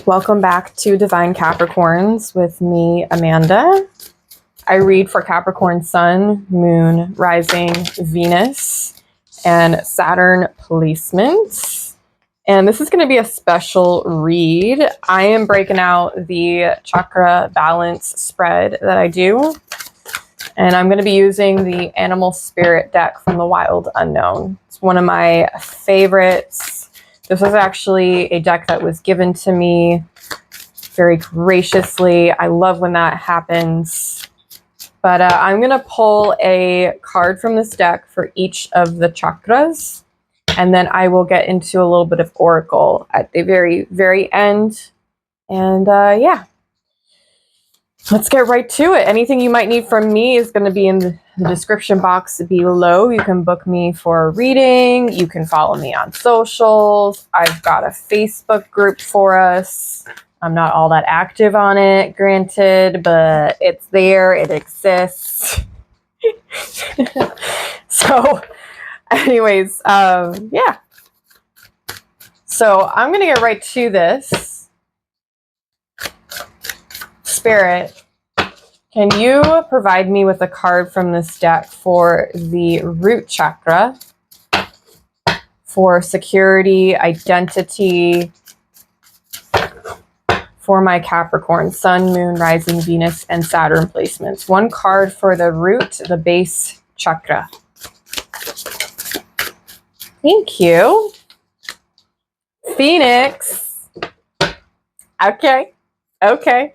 Welcome back to Divine Capricorns with me, Amanda. I read for Capricorn Sun, Moon, Rising, Venus, and Saturn placements. And this is going to be a special read. I am breaking out the chakra balance spread that I do. And I'm going to be using the Animal Spirit deck from the Wild Unknown. It's one of my favorites. This was actually a deck that was given to me very graciously. I love when that happens. But I'm going to pull a card from this deck for each of the chakras. And then I will get into a little bit of oracle at the very, very end. And yeah, let's get right to it. Anything you might need from me is going to be in the description box below. You can book me for a reading. You can follow me on socials. I've got a Facebook group for us. I'm not all that active on it, granted, but it's there. It exists. So anyways, yeah. So I'm going to get right to this. Spirit, can you provide me with a card from this deck for the root chakra, for security, identity, for my Capricorn Sun, Moon, Rising, Venus, and Saturn placements? One card for the root, the base chakra. Thank you. Phoenix. Okay. Okay.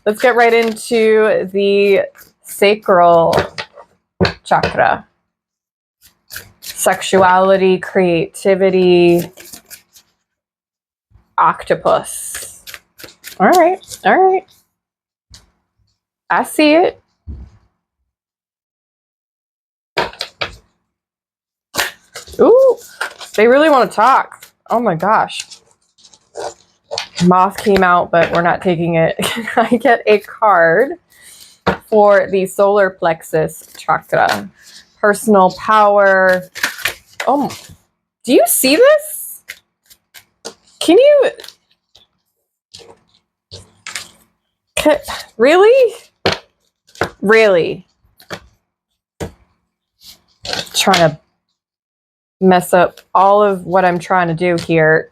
Let's get right into the sacral chakra. Sexuality, creativity, octopus. All right. All right. I see it. Ooh, they really want to talk. Oh my gosh. Moth came out, but we're not taking it. I get a card for the solar plexus chakra. Personal power. Oh, do you see this? Can you... Really? Really? Trying to mess up all of what I'm trying to do here.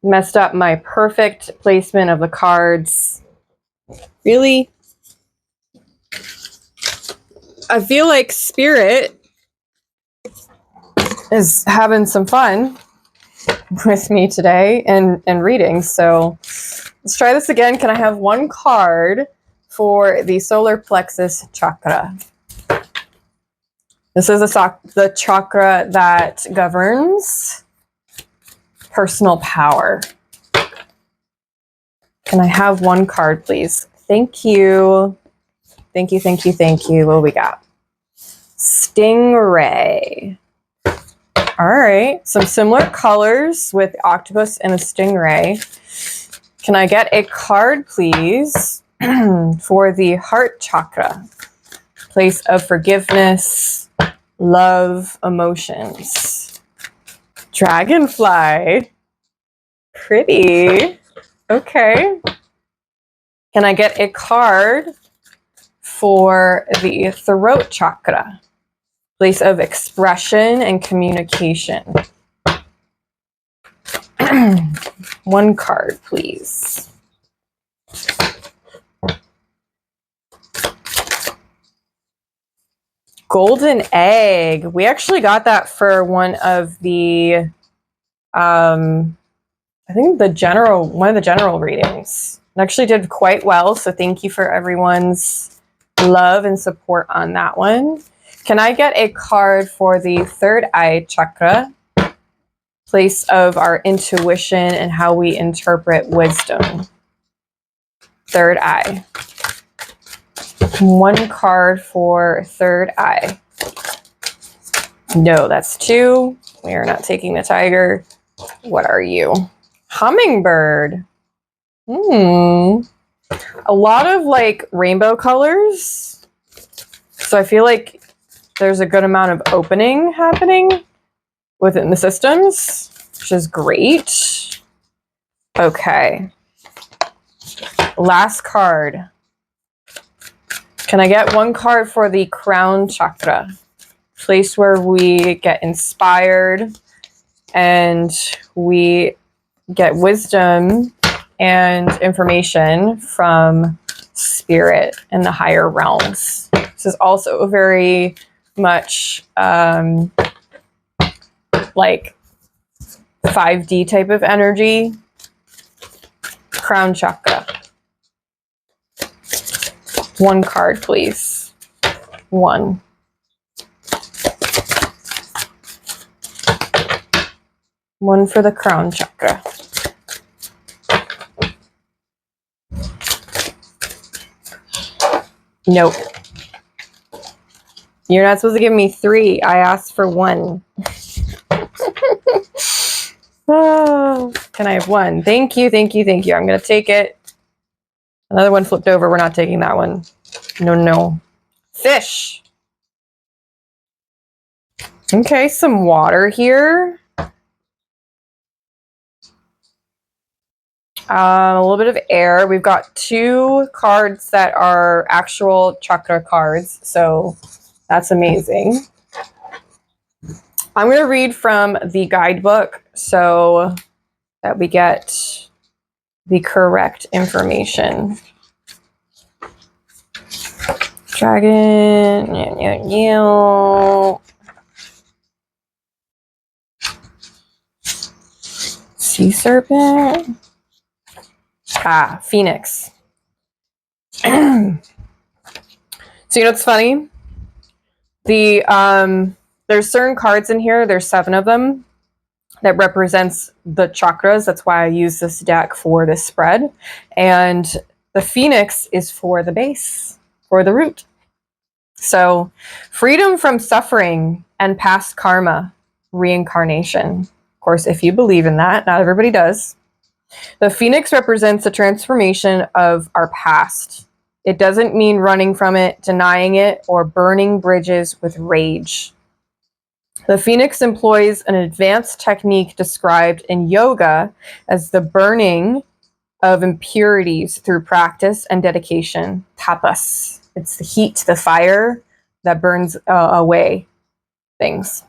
Messed up my perfect placement of the cards. Really? I feel like Spirit is having some fun with me today and reading. So let's try this again. Can I have one card for the solar plexus chakra? This is the chakra that governs personal power. Can I have one card, please? Thank you. Thank you, thank you, thank you. What do we got? Stingray. All right. Some similar colors with octopus and a stingray. Can I get a card, please, for the heart chakra? Place of forgiveness, love, emotions. Dragonfly. Pretty. Okay. Can I get a card for the throat chakra? Place of expression and communication. One card, please. Golden egg. We actually got that for one of the, I think one of the general readings. It actually did quite well. So thank you for everyone's love and support on that one. Can I get a card for the third eye chakra? Place of our intuition and how we interpret wisdom. Third eye. One card for third eye. No, that's two. We are not taking the tiger. What are you? Hummingbird. A lot of like rainbow colors. So I feel like there's a good amount of opening happening within the systems, which is great. Okay. Last card. Can I get one card for the crown chakra? Place where we get inspired and we get wisdom and information from spirit and the higher realms. This is also very much like 5D type of energy. Crown chakra. One card, please. One. One for the crown chakra. Nope. You're not supposed to give me 3. I asked for 1. Oh, can I have 1? Thank you, thank you, thank you. I'm going to take it. Another one flipped over. We're not taking that one. No, no. Fish. Okay, some water here. A little bit of air. We've got 2 cards that are actual chakra cards, so that's amazing. I'm going to read from the guidebook so that we get the correct information. Dragon. Sea serpent. Ah, Phoenix. So you know what's funny? There's certain cards in here, there's 7 of them, that represents the chakras. That's why I use this deck for this spread. And the Phoenix is for the base, for the root. So freedom from suffering and past karma, reincarnation. Of course, if you believe in that, not everybody does. The Phoenix represents the transformation of our past. It doesn't mean running from it, denying it, or burning bridges with rage. The Phoenix employs an advanced technique described in yoga as the burning of impurities through practice and dedication. Tapas. It's the heat, the fire that burns away things.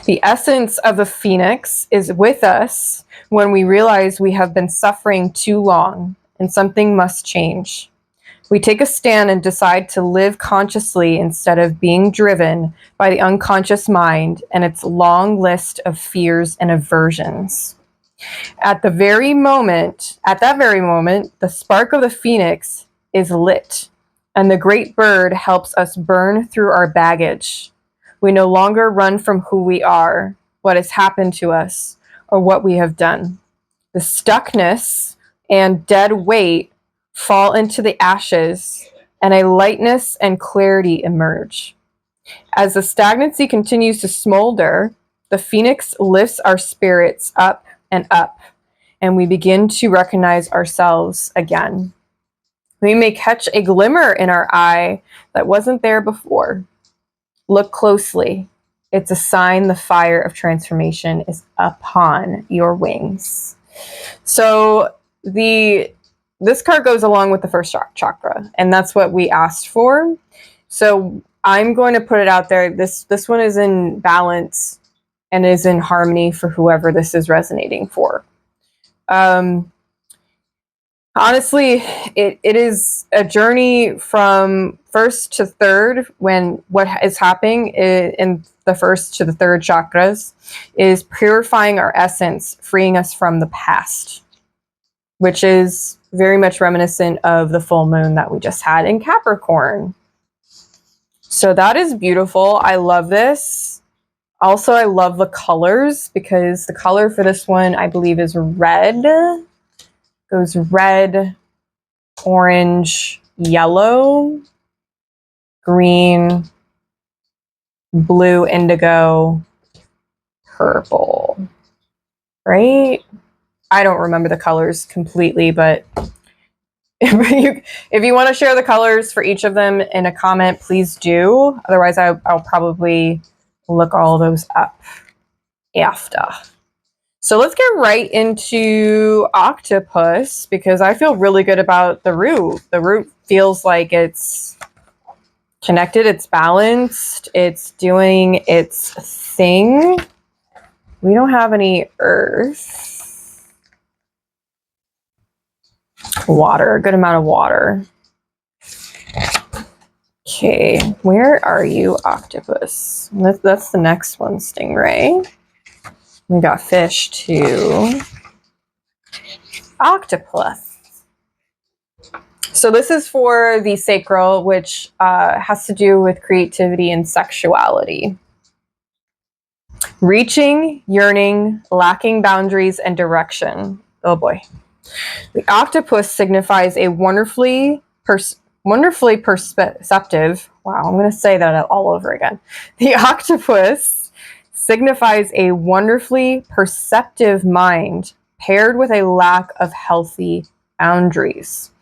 The essence of the Phoenix is with us when we realize we have been suffering too long and something must change. We take a stand and decide to live consciously instead of being driven by the unconscious mind and its long list of fears and aversions. At that very moment, the spark of the Phoenix is lit, and the great bird helps us burn through our baggage. We no longer run from who we are, what has happened to us, or what we have done. The stuckness and dead weight fall into the ashes, and a lightness and clarity emerge. As the stagnancy continues to smolder, the Phoenix lifts our spirits up, and we begin to recognize ourselves again. We may catch a glimmer in our eye that wasn't there before. Look closely. It's a sign the fire of transformation is upon your wings. So this card goes along with the first chakra, and that's what we asked for. So I'm going to put it out there. This one is in balance and is in harmony for whoever this is resonating for. Honestly, it is a journey from first to third, when what is happening in the first to the third chakras is purifying our essence, freeing us from the past, which is very much reminiscent of the full moon that we just had in Capricorn. So that is beautiful. I love this. Also, I love the colors, because the color for this one, I believe, is red. Goes red, orange, yellow, green, blue, indigo, purple, right? I don't remember the colors completely, but if you want to share the colors for each of them in a comment, please do. Otherwise, I'll probably look all those up after. So let's get right into Octopus, because I feel really good about the root. The root feels like it's connected, it's balanced, it's doing its thing. We don't have any earth. Water, a good amount of water. Okay, where are you, Octopus? That's the next one, Stingray. We got fish too. Octopus. So this is for the sacral, which has to do with creativity and sexuality. Reaching, yearning, lacking boundaries and direction. Oh boy. The octopus signifies a wonderfully perceptive. Wow, I'm going to say that all over again. The octopus signifies a wonderfully perceptive mind paired with a lack of healthy boundaries.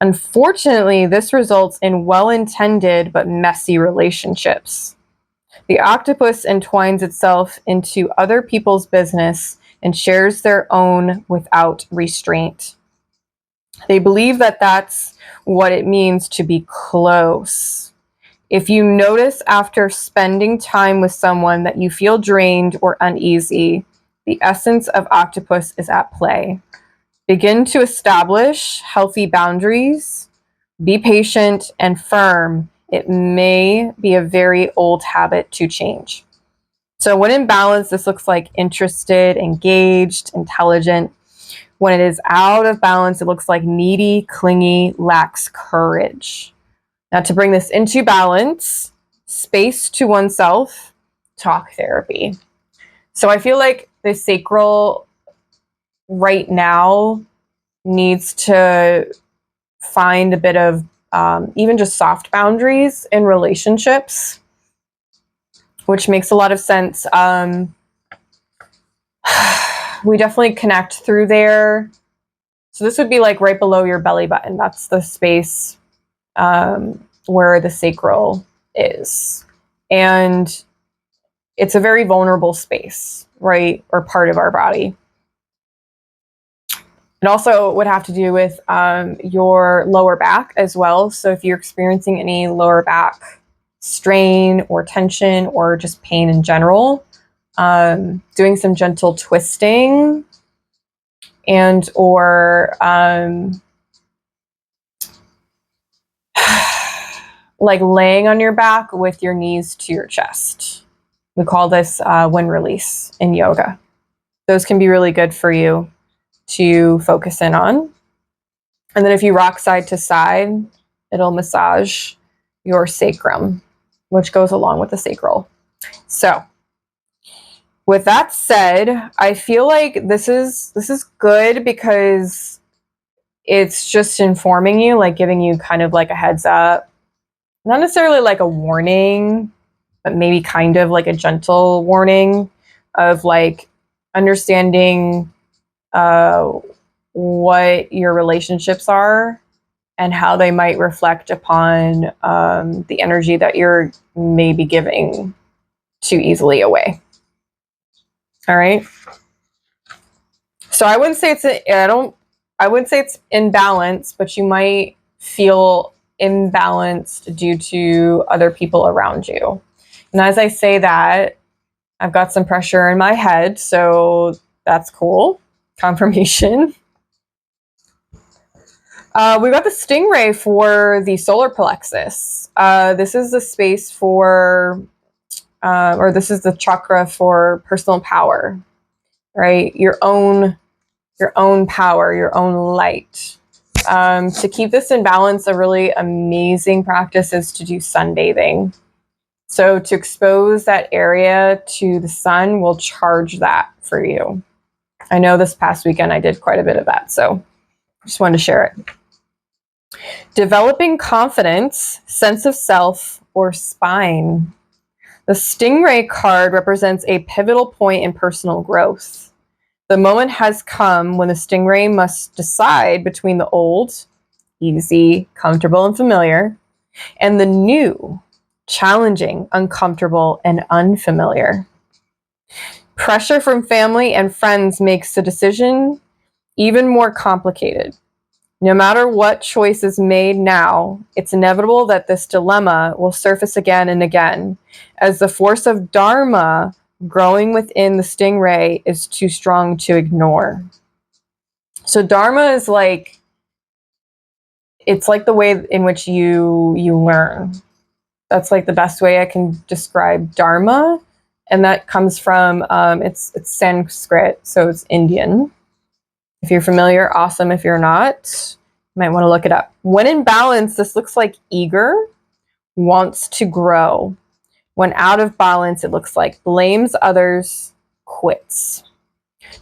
Unfortunately, this results in well-intended but messy relationships. The octopus entwines itself into other people's business and shares their own without restraint. They believe that that's what it means to be close. If you notice after spending time with someone that you feel drained or uneasy, the essence of octopus is at play. Begin to establish healthy boundaries. Be patient and firm. It may be a very old habit to change. So when in balance, this looks like interested, engaged, intelligent. When it is out of balance, it looks like needy, clingy, lacks courage. Now, to bring this into balance, space to oneself, talk therapy. So I feel like the sacral right now needs to find a bit of even just soft boundaries in relationships, which makes a lot of sense. We definitely connect through there. So this would be like right below your belly button. That's the space where the sacral is. And it's a very vulnerable space, right? Or part of our body. It also would have to do with your lower back as well. So if you're experiencing any lower back strain or tension or just pain in general, doing some gentle twisting and or like laying on your back with your knees to your chest. We call this wind release in yoga. Those can be really good for you to focus in on. And then if you rock side to side, it'll massage your sacrum, which goes along with the sacral. So with that said, I feel like this is good because it's just informing you, like giving you kind of like a heads up. Not necessarily like a warning, but maybe kind of like a gentle warning of like understanding what your relationships are and how they might reflect upon the energy that you're maybe giving too easily away. All right. So I wouldn't say it's I wouldn't say it's imbalanced, but you might feel imbalanced due to other people around you. And as I say that, I've got some pressure in my head, so that's cool. Confirmation. We got the stingray for the solar plexus. This is the space for, or this is the chakra for personal power, right? Your own power, your own light. To keep this in balance, a really amazing practice is to do sunbathing. So to expose that area to the sun will charge that for you. I know this past weekend I did quite a bit of that, so I just wanted to share it. Developing confidence, sense of self, or spine. The stingray card represents a pivotal point in personal growth. The moment has come when the stingray must decide between the old, easy, comfortable, and familiar, and the new, challenging, uncomfortable, and unfamiliar. Pressure from family and friends makes the decision even more complicated. No matter what choice is made now, it's inevitable that this dilemma will surface again and again, as the force of Dharma growing within the stingray is too strong to ignore. So Dharma is like, it's like the way in which you learn. That's like the best way I can describe Dharma. And that comes from, it's Sanskrit, so it's Indian. If you're familiar, awesome. If you're not, you might want to look it up. When in balance, this looks like eager, wants to grow. When out of balance, it looks like blames others, quits.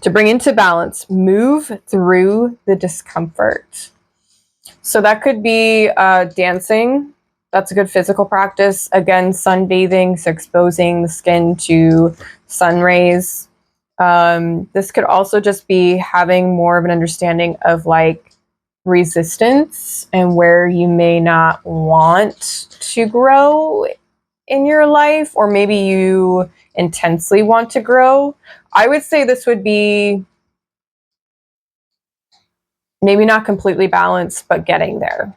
To bring into balance, move through the discomfort. So that could be dancing. That's a good physical practice. Again, sunbathing, so exposing the skin to sun rays. This could also just be having more of an understanding of like resistance and where you may not want to grow in your life, or maybe you intensely want to grow. I would say this would be maybe not completely balanced, but getting there.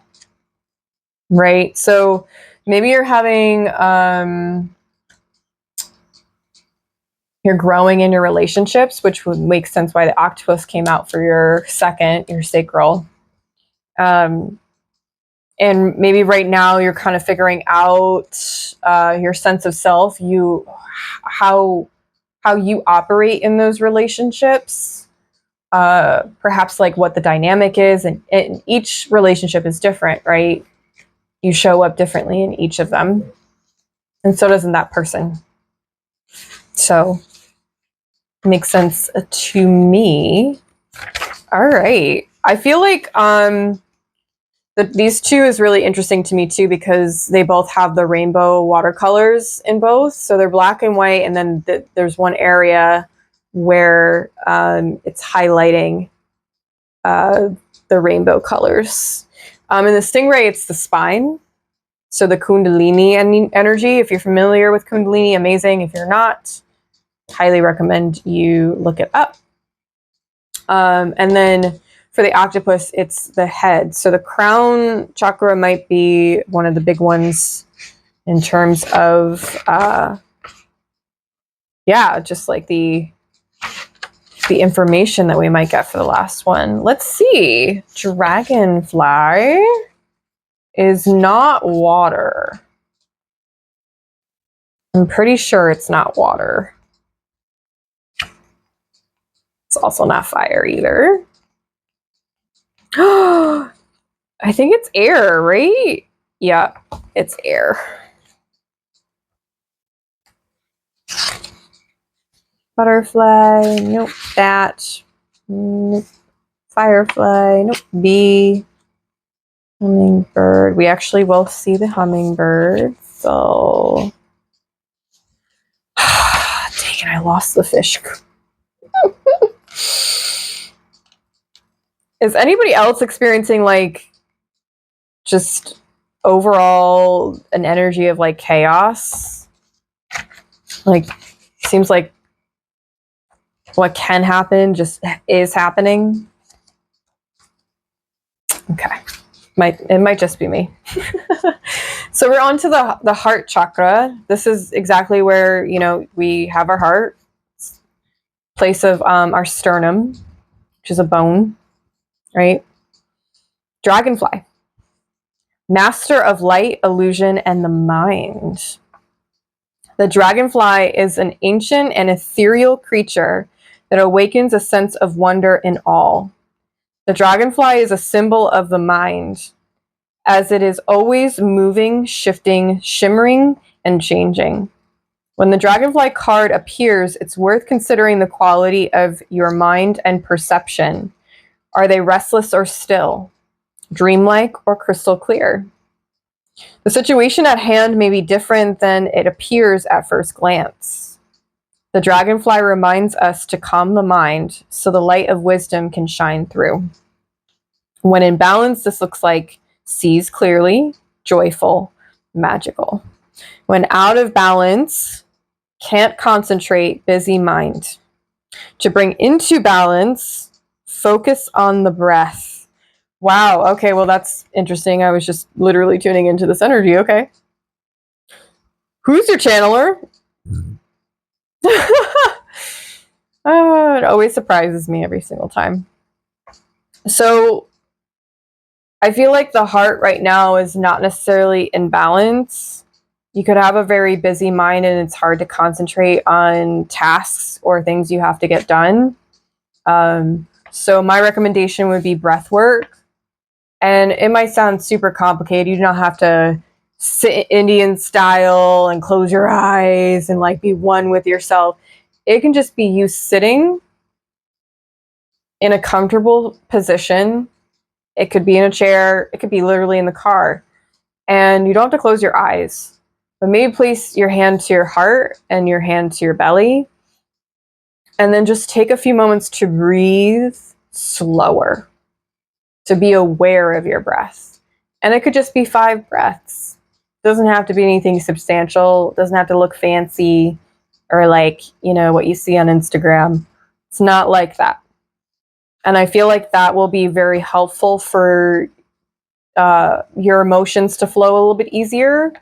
Right? So maybe you're having, you're growing in your relationships, which would make sense why the octopus came out for your second, your sacral. And maybe right now you're kind of figuring out your sense of self, how you operate in those relationships. Perhaps like what the dynamic is, and each relationship is different, right? You show up differently in each of them, and so doesn't that person. So makes sense to me. All right, I feel like these two is really interesting to me too, because they both have the rainbow watercolors in both. So they're black and white, and then there's one area where it's highlighting the rainbow colors. In the stingray, it's the spine. So the Kundalini energy, if you're familiar with Kundalini, amazing. If you're not, highly recommend you look it up. And then for the octopus, it's the head. So the crown chakra might be one of the big ones in terms of, just like the information that we might get for the last one. Let's see. Dragonfly is not water. I'm pretty sure it's not water. It's also not fire either. I think it's air, right? Yeah, it's air. Butterfly, nope. Bat, nope. Firefly, nope. Bee, hummingbird. We actually will see the hummingbird, so... Dang it, I lost the fish. Is anybody else experiencing like just overall an energy of like chaos? Like, seems like what can happen just is happening. Okay, it might just be me. So we're on to the heart chakra. This is exactly where, you know, we have our heart, place of our sternum, which is a bone, right? Dragonfly, master of light, illusion, and the mind. The dragonfly is an ancient and ethereal creature that awakens a sense of wonder and awe. The dragonfly is a symbol of the mind, as it is always moving, shifting, shimmering, and changing. When the dragonfly card appears, it's worth considering the quality of your mind and perception. Are they restless or still? Dreamlike or crystal clear? The situation at hand may be different than it appears at first glance. The dragonfly reminds us to calm the mind so the light of wisdom can shine through. When in balance, this looks like sees clearly, joyful, magical. When out of balance, can't concentrate, busy mind. To bring into balance, focus on the breath. Wow. Okay. Well, that's interesting. I was just literally tuning into this energy. Okay. Who's your channeler? Oh, it always surprises me every single time. So I feel like the heart right now is not necessarily in balance. You could have a very busy mind and it's hard to concentrate on tasks or things you have to get done. So my recommendation would be breath work. And it might sound super complicated. You do not have to sit Indian style and close your eyes and like be one with yourself. It can just be you sitting in a comfortable position. It could be in a chair. It could be literally in the car. And you don't have to close your eyes. But maybe place your hand to your heart and your hand to your belly. And then just take a few moments to breathe slower. To be aware of your breath. And it could just be 5 breaths. It doesn't have to be anything substantial. It doesn't have to look fancy or like, you know, what you see on Instagram. It's not like that. And I feel like that will be very helpful for your emotions to flow a little bit easier,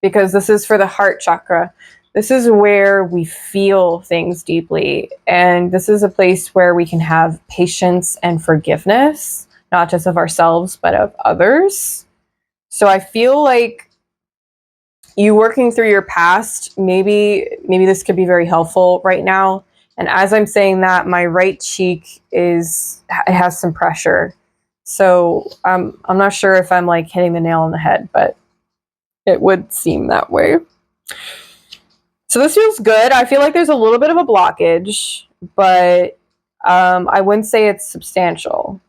because this is for the heart chakra. This is where we feel things deeply. And this is a place where we can have patience and forgiveness, not just of ourselves, but of others. So I feel like you working through your past, maybe this could be very helpful right now. And as I'm saying that, my right cheek it has some pressure. So I'm not sure if I'm like hitting the nail on the head, but it would seem that way. So this feels good. I feel like there's a little bit of a blockage, but I wouldn't say it's substantial.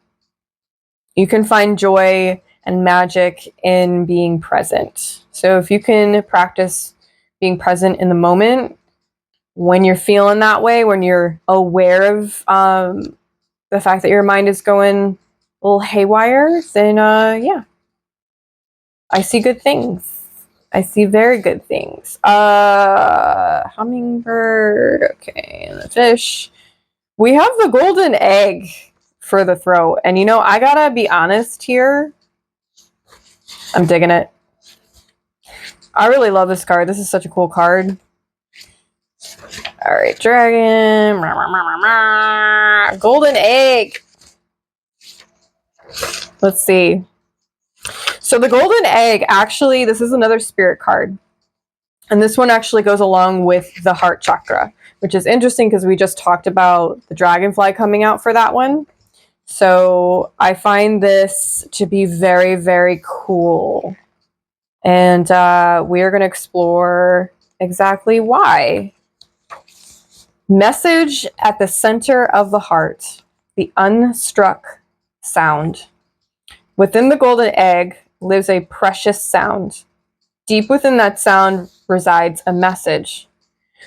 You can find joy and magic in being present. So if you can practice being present in the moment, when you're feeling that way, when you're aware of the fact that your mind is going a little haywire, then yeah, I see good things. I see very good things. Hummingbird, okay, and the fish. We have the golden egg for the throat. And you know, I gotta be honest here. I'm digging it. I really love this card. This is such a cool card. All right, dragon. Golden egg. Let's see. So the golden egg, actually, this is another spirit card. And this one actually goes along with the heart chakra, which is interesting because we just talked about the dragonfly coming out for that one. So I find this to be very, very cool. And we are going to explore exactly why. Message at the center of the heart, the unstruck sound. Within the golden egg lives a precious sound. Deep within that sound resides a message.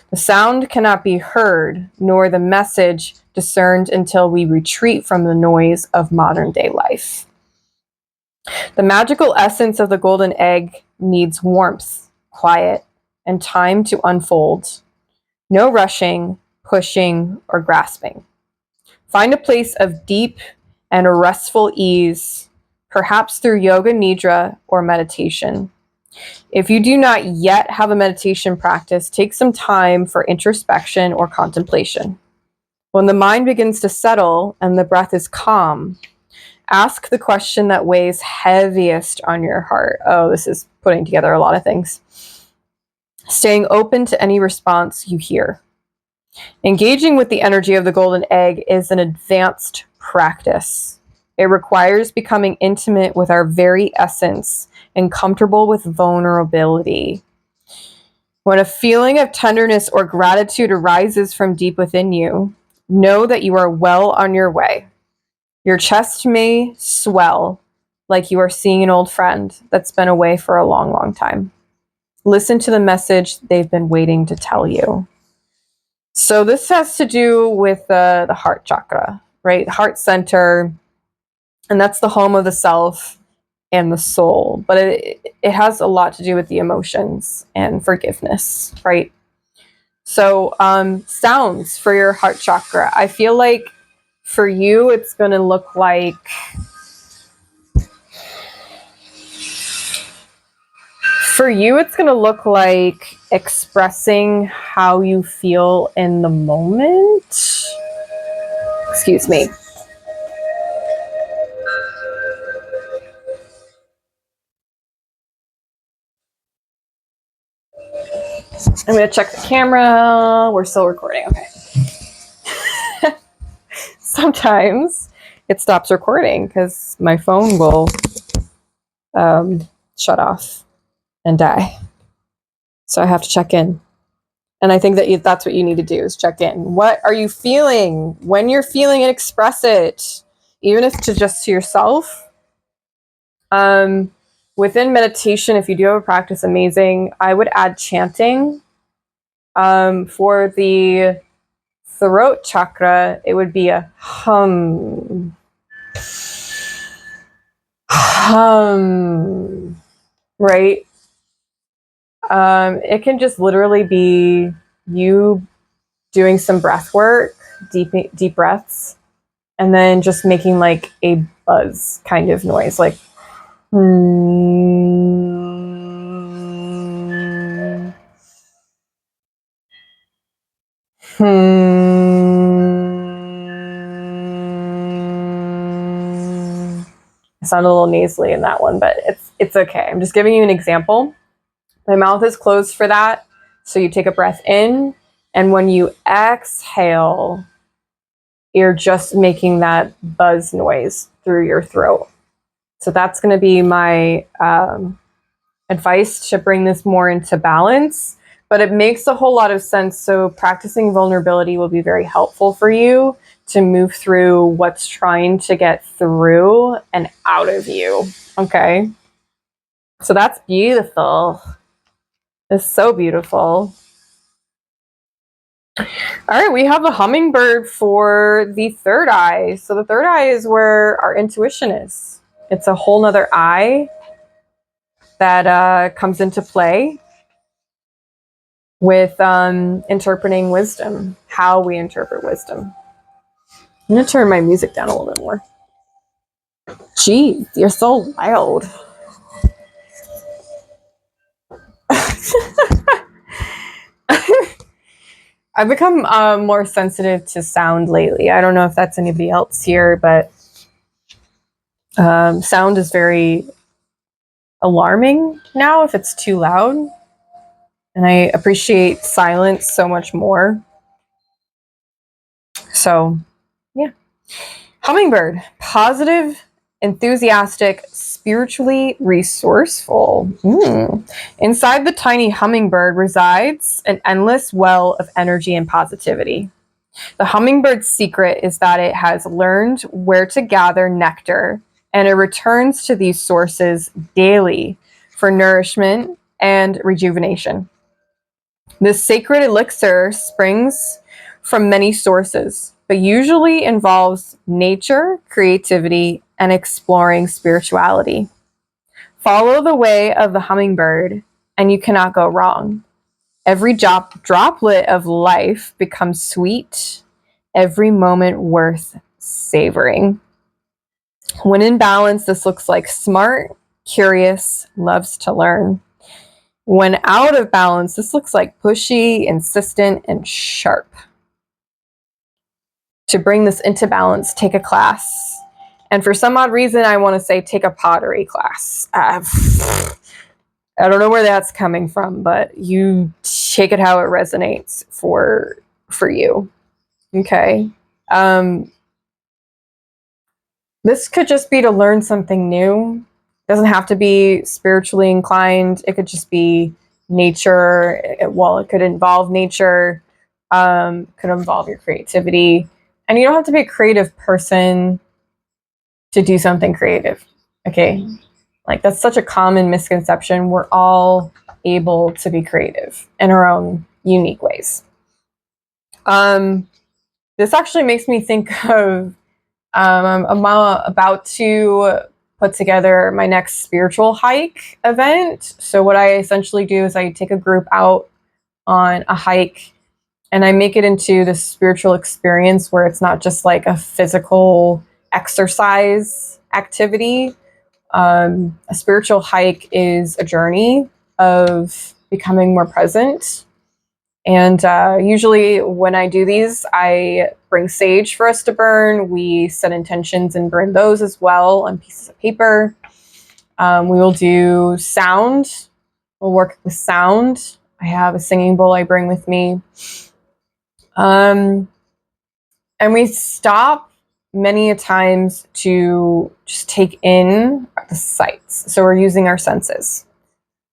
The sound cannot be heard, nor the message discerned until we retreat from the noise of modern day life. The magical essence of the golden egg needs warmth, quiet, and time to unfold. No rushing, pushing, or grasping. Find a place of deep and restful ease, perhaps through yoga nidra or meditation. If you do not yet have a meditation practice, take some time for introspection or contemplation. When the mind begins to settle and the breath is calm, ask the question that weighs heaviest on your heart. Oh, this is putting together a lot of things. Staying open to any response you hear. Engaging with the energy of the golden egg is an advanced practice. It requires becoming intimate with our very essence and comfortable with vulnerability. When a feeling of tenderness or gratitude arises from deep within you, know that you are well on your way. Your chest may swell like you are seeing an old friend that's been away for a long, long time. Listen to the message they've been waiting to tell you. So this has to do with the heart chakra, right? Heart center, and that's the home of the self and the soul. But it has a lot to do with the emotions and forgiveness, right? So sounds for your heart chakra. I feel like for you, it's going to look like expressing how you feel in the moment. Excuse me. I'm going to check the camera. We're still recording. Okay. Sometimes it stops recording because my phone will shut off and die. So I have to check in. And I think that that's what you need to do, is check in. What are you feeling? When you're feeling it, express it. Even if just to yourself. Within meditation, if you do have a practice, amazing. I would add chanting. For the throat chakra, it would be a hum. Hum. Right? It can just literally be you doing some breath work, deep breaths, and then just making like a buzz kind of noise, like I sound a little nasally in that one, but it's okay. I'm just giving you an example. My mouth is closed for that. So you take a breath in, and when you exhale, you're just making that buzz noise through your throat. So that's going to be my advice to bring this more into balance. But it makes a whole lot of sense. So practicing vulnerability will be very helpful for you to move through what's trying to get through and out of you. Okay. So that's beautiful. It's so beautiful. All right, we have a hummingbird for the third eye. So the third eye is where our intuition is. It's a whole nother eye that comes into play with interpreting wisdom, how we interpret wisdom. I'm going to turn my music down a little bit more. Gee, you're so loud. I've become more sensitive to sound lately. I don't know if that's anybody else here, but sound is very alarming now if it's too loud. And I appreciate silence so much more. So, yeah. Hummingbird, positive, enthusiastic, spiritually resourceful. Inside the tiny hummingbird resides an endless well of energy and positivity. The hummingbird's secret is that it has learned where to gather nectar, and it returns to these sources daily for nourishment and rejuvenation. This sacred elixir springs from many sources, but usually involves nature, creativity, and exploring spirituality. Follow the way of the hummingbird, and you cannot go wrong. Every droplet of life becomes sweet, every moment worth savoring. When in balance, this looks like smart, curious, loves to learn. When out of balance, this looks like pushy, insistent, and sharp. To bring this into balance, take a class. And for some odd reason, I want to say take a pottery class. I don't know where that's coming from, but you take it how it resonates for you. Okay. This could just be to learn something new. It doesn't have to be spiritually inclined. It could just be nature. It could involve nature. Could involve your creativity. And you don't have to be a creative person to do something creative. Okay. Like, that's such a common misconception. We're all able to be creative in our own unique ways. This actually makes me think of I'm about to put together my next spiritual hike event. So what I essentially do is I take a group out on a hike and I make it into this spiritual experience where it's not just like a physical exercise activity. A spiritual hike is a journey of becoming more present. And usually when I do these, I bring sage for us to burn. We set intentions and burn those as well on pieces of paper. We will do sound. We'll work with sound. I have a singing bowl I bring with me. And we stop many a times to just take in the sights. So we're using our senses.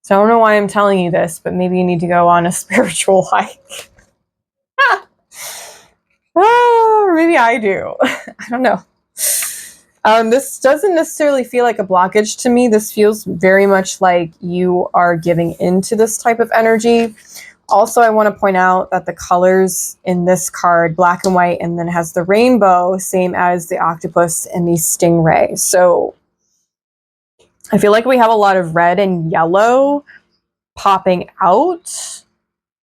So I don't know why I'm telling you this, but maybe you need to go on a spiritual hike. Or maybe I do. I don't know. This doesn't necessarily feel like a blockage to me. This feels very much like you are giving into this type of energy. Also, I want to point out that the colors in this card, black and white, and then has the rainbow, same as the octopus and the stingray. So I feel like we have a lot of red and yellow popping out.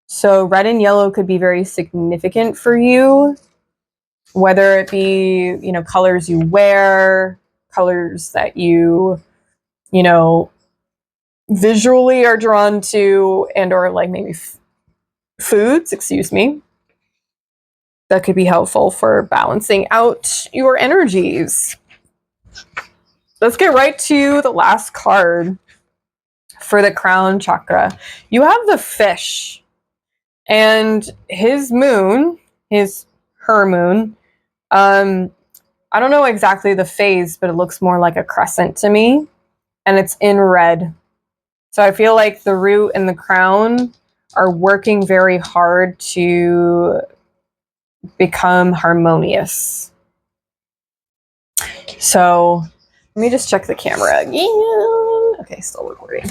So red and yellow could be very significant for you, whether it be, you know, colors you wear, colors that you know, visually are drawn to, and or like maybe foods, excuse me, that could be helpful for balancing out your energies. Let's get right to the last card for the crown chakra. You have the fish, and his moon, her moon, I don't know exactly the phase, but it looks more like a crescent to me, and it's in red. So I feel like the root and the crown are working very hard to become harmonious. So let me just check the camera again. Okay, still recording.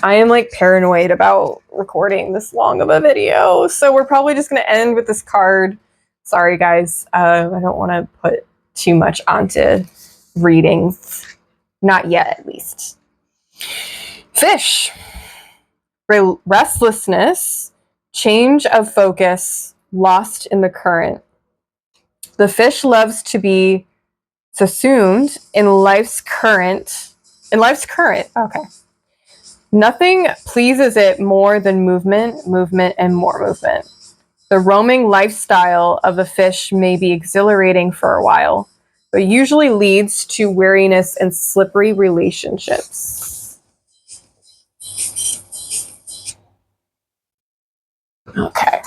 I am like paranoid about recording this long of a video, so we're probably just going to end with this card. Sorry guys, I don't want to put too much onto readings. Not yet, at least. Fish. Restlessness, change of focus, lost in the current. The fish loves to be subsumed in life's current. Okay. Nothing pleases it more than movement, and more movement. The roaming lifestyle of a fish may be exhilarating for a while, but usually leads to weariness and slippery relationships. Okay.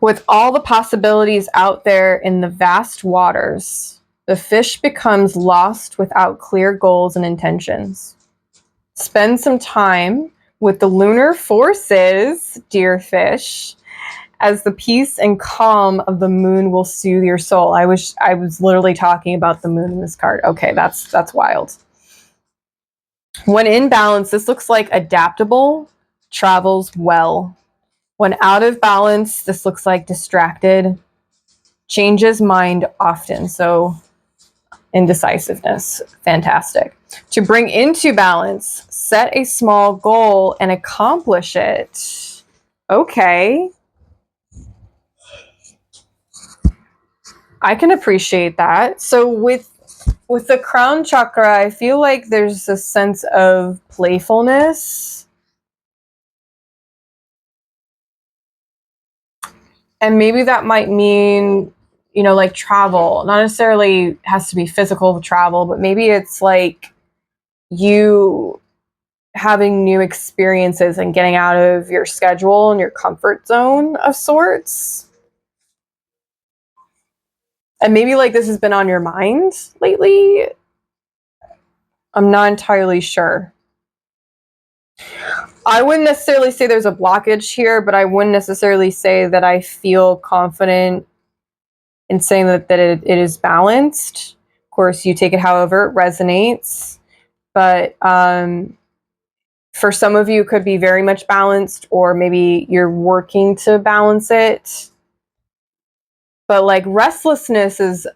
With all the possibilities out there in the vast waters, the fish becomes lost without clear goals and intentions. Spend some time with the lunar forces, dear fish, as the peace and calm of the moon will soothe your soul. I was literally talking about the moon in this card. Okay, that's wild. When in balance, this looks like adaptable, travels well. When out of balance, this looks like distracted, changes mind often. So indecisiveness, fantastic. To bring into balance, set a small goal and accomplish it. Okay. I can appreciate that. So with the crown chakra, I feel like there's a sense of playfulness. And maybe that might mean, you know, like travel. Not necessarily has to be physical travel, but maybe it's like you having new experiences and getting out of your schedule and your comfort zone of sorts. And maybe like this has been on your mind lately. I'm not entirely sure. I wouldn't necessarily say there's a blockage here, but I wouldn't necessarily say that I feel confident in saying that it is balanced. Of course, you take it however it resonates. But for some of you, it could be very much balanced, or maybe you're working to balance it. But like restlessness is,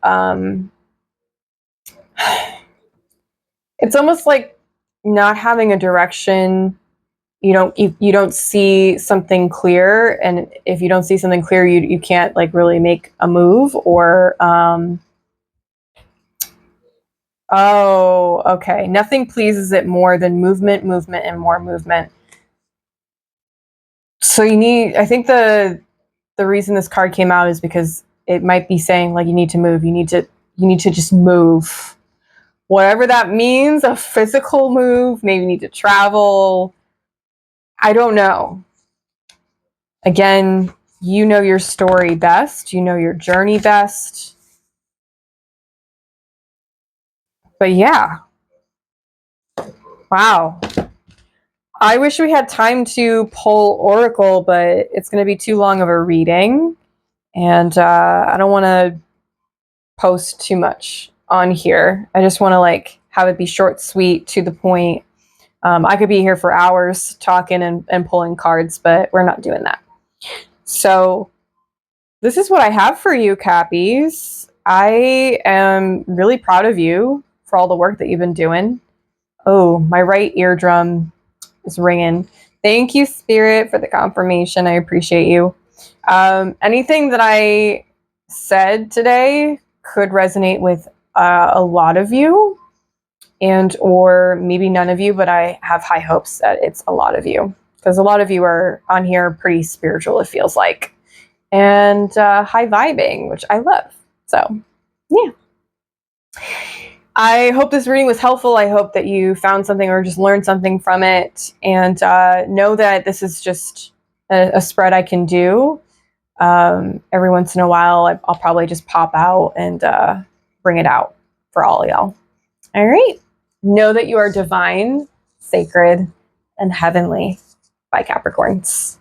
it's almost like not having a direction. you don't see something clear, and if you don't see something clear, you can't like really make a move, or oh, okay, nothing pleases it more than movement, movement, and more movement. So you need, I think the reason this card came out is because it might be saying like you need to move, you need to just move, whatever that means. A physical move, maybe you need to travel, I don't know. Again, you know your story best, you know your journey best. But yeah, wow. I wish we had time to pull Oracle, but it's going to be too long of a reading, and I don't want to post too much on here. I just want to like have it be short, sweet, to the point. I could be here for hours talking and pulling cards, but we're not doing that. So this is what I have for you, Cappies. I am really proud of you for all the work that you've been doing. Oh, my right eardrum is ringing. Thank you, Spirit, for the confirmation. I appreciate you. Anything that I said today could resonate with a lot of you, and or maybe none of you, but I have high hopes that it's a lot of you, because a lot of you are on here pretty spiritual, it feels like, and high vibing, which I love. So yeah, I hope this reading was helpful. I hope that you found something or just learned something from it, and know that this is just a spread I can do. Every once in a while, I'll probably just pop out and bring it out for all y'all. All right. Know that you are divine, sacred, and heavenly by Capricorns.